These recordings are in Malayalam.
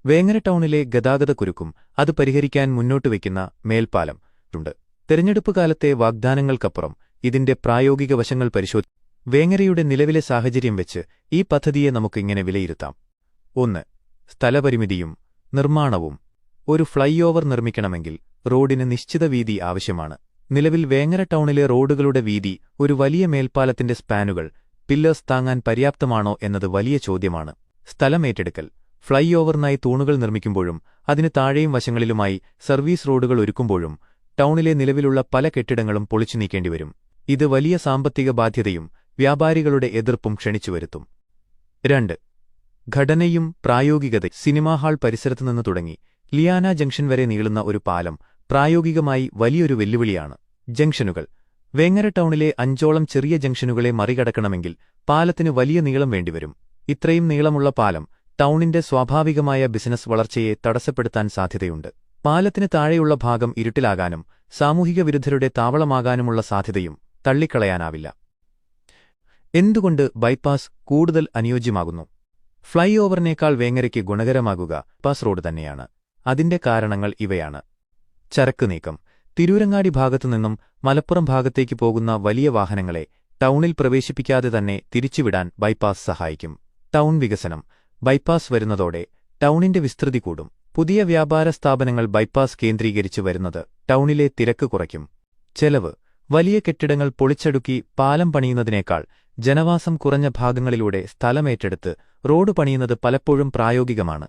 വേങ്ങര ടൗണിലെ ഗതാഗതക്കുരുക്കും അത് പരിഹരിക്കാൻ മുന്നോട്ടുവയ്ക്കുന്ന മേൽപ്പാലം ഉണ്ട്. തെരഞ്ഞെടുപ്പ് കാലത്തെ വാഗ്ദാനങ്ങൾക്കപ്പുറം ഇതിന്റെ പ്രായോഗിക വശങ്ങൾ വേങ്ങരയുടെ നിലവിലെ സാഹചര്യം വെച്ച് ഈ പദ്ധതിയെ നമുക്കിങ്ങനെ വിലയിരുത്താം. 1. സ്ഥലപരിമിതിയും നിർമ്മാണവും. ഒരു ഫ്ളൈ ഓവർ നിർമ്മിക്കണമെങ്കിൽ റോഡിന് നിശ്ചിത വീതി ആവശ്യമാണ്. നിലവിൽ വേങ്ങര ടൗണിലെ റോഡുകളുടെ വീതി ഒരു വലിയ മേൽപ്പാലത്തിന്റെ സ്പാനുകൾ, പില്ലേഴ്സ് താങ്ങാൻ പര്യാപ്തമാണോ എന്നത് വലിയ ചോദ്യമാണ്. സ്ഥലമേറ്റെടുക്കൽ. ഫ്ളൈ ഓവറിനായി തൂണുകൾ നിർമ്മിക്കുമ്പോഴും അതിന് താഴെയും വശങ്ങളിലുമായി സർവീസ് റോഡുകൾ ഒരുക്കുമ്പോഴും ടൗണിലെ നിലവിലുള്ള പല കെട്ടിടങ്ങളും പൊളിച്ചു നീക്കേണ്ടിവരും. ഇത് വലിയ സാമ്പത്തിക ബാധ്യതയും വ്യാപാരികളുടെ എതിർപ്പും ക്ഷണിച്ചുവരുത്തും. 2. ഘടനയും പ്രായോഗികതയും. സിനിമാ ഹാൾ പരിസരത്തുനിന്ന് തുടങ്ങി ലിയാന ജംഗ്ഷൻ വരെ നീളുന്ന ഒരു പാലം പ്രായോഗികമായി വലിയൊരു വെല്ലുവിളിയാണ്. ജംഗ്ഷനുകൾ. വേങ്ങര ടൗണിലെ 5ഓളം ചെറിയ ജംഗ്ഷനുകളെ മറികടക്കണമെങ്കിൽ പാലത്തിന് വലിയ നീളം വേണ്ടിവരും. ഇത്രയും നീളമുള്ള പാലം ടൗണിന്റെ സ്വാഭാവികമായ ബിസിനസ് വളർച്ചയെ തടസ്സപ്പെടുത്താൻ സാധ്യതയുണ്ട്. പാലത്തിന് താഴെയുള്ള ഭാഗം ഇരുട്ടിലാകാനും സാമൂഹിക വിരുദ്ധരുടെ താവളമാകാനുമുള്ള സാധ്യതയും തള്ളിക്കളയാനാവില്ല. എന്തുകൊണ്ട് ബൈപ്പാസ് കൂടുതൽ അനുയോജ്യമാകുന്നു? ഫ്ളൈ ഓവറിനേക്കാൾ വേങ്ങരയ്ക്ക് ഗുണകരമാകുക ബൈപ്പാസ് റോഡ് തന്നെയാണ്. അതിന്റെ കാരണങ്ങൾ ഇവയാണ്. ചരക്ക് നീക്കം. തിരൂരങ്ങാടി ഭാഗത്തുനിന്നും മലപ്പുറം ഭാഗത്തേക്ക് പോകുന്ന വലിയ വാഹനങ്ങളെ ടൗണിൽ പ്രവേശിപ്പിക്കാതെ തന്നെ തിരിച്ചുവിടാൻ ബൈപ്പാസ് സഹായിക്കും. ടൗൺ വികസനം. ബൈപ്പാസ് വരുന്നതോടെ ടൗണിന്റെ വിസ്തൃതി കൂടും. പുതിയ വ്യാപാര സ്ഥാപനങ്ങൾ ബൈപ്പാസ് കേന്ദ്രീകരിച്ചു വരുന്നത് ടൗണിലെ തിരക്ക് കുറയ്ക്കും. ചെലവ്. വലിയ കെട്ടിടങ്ങൾ പൊളിച്ചടുക്കി പാലം പണിയുന്നതിനേക്കാൾ ജനവാസം കുറഞ്ഞ ഭാഗങ്ങളിലൂടെ സ്ഥലമേറ്റെടുത്ത് റോഡ് പണിയുന്നത് പലപ്പോഴും പ്രായോഗികമാണ്.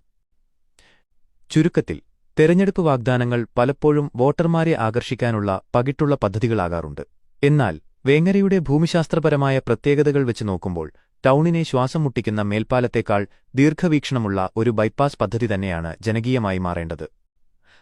ചുരുക്കത്തിൽ, തെരഞ്ഞെടുപ്പ് വാഗ്ദാനങ്ങൾ പലപ്പോഴും വോട്ടർമാരെ ആകർഷിക്കാനുള്ള പകിട്ടുള്ള പദ്ധതികളാകാറുണ്ട്. എന്നാൽ വേങ്ങരയുടെ ഭൂമിശാസ്ത്രപരമായ പ്രത്യേകതകൾ വെച്ച് നോക്കുമ്പോൾ ടൗണിനെ ശ്വാസം മുട്ടിക്കുന്ന മേൽപ്പാലത്തേക്കാൾ ദീർഘവീക്ഷണമുള്ള ഒരു ബൈപ്പാസ് പദ്ധതി തന്നെയാണ് ജനകീയമായി മാറേണ്ടത്.